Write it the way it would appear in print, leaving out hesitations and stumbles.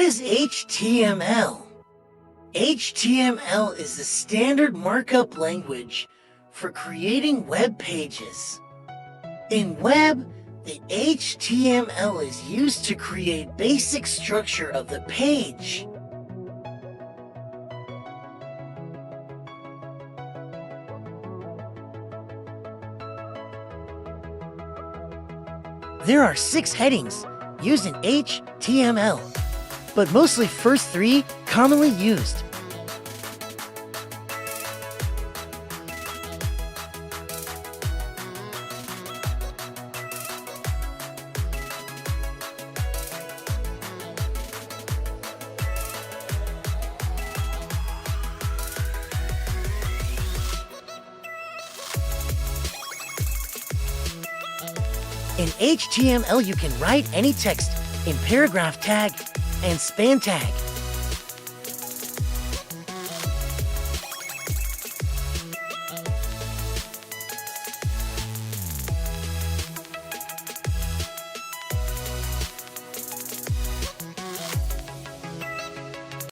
is HTML? HTML is the standard markup language for creating web pages. In web, the HTML is used to create basic structure of the page. There are 6 headings used in HTML, but mostly first 3 commonly used. In HTML, you can write any text in paragraph tag and span tag.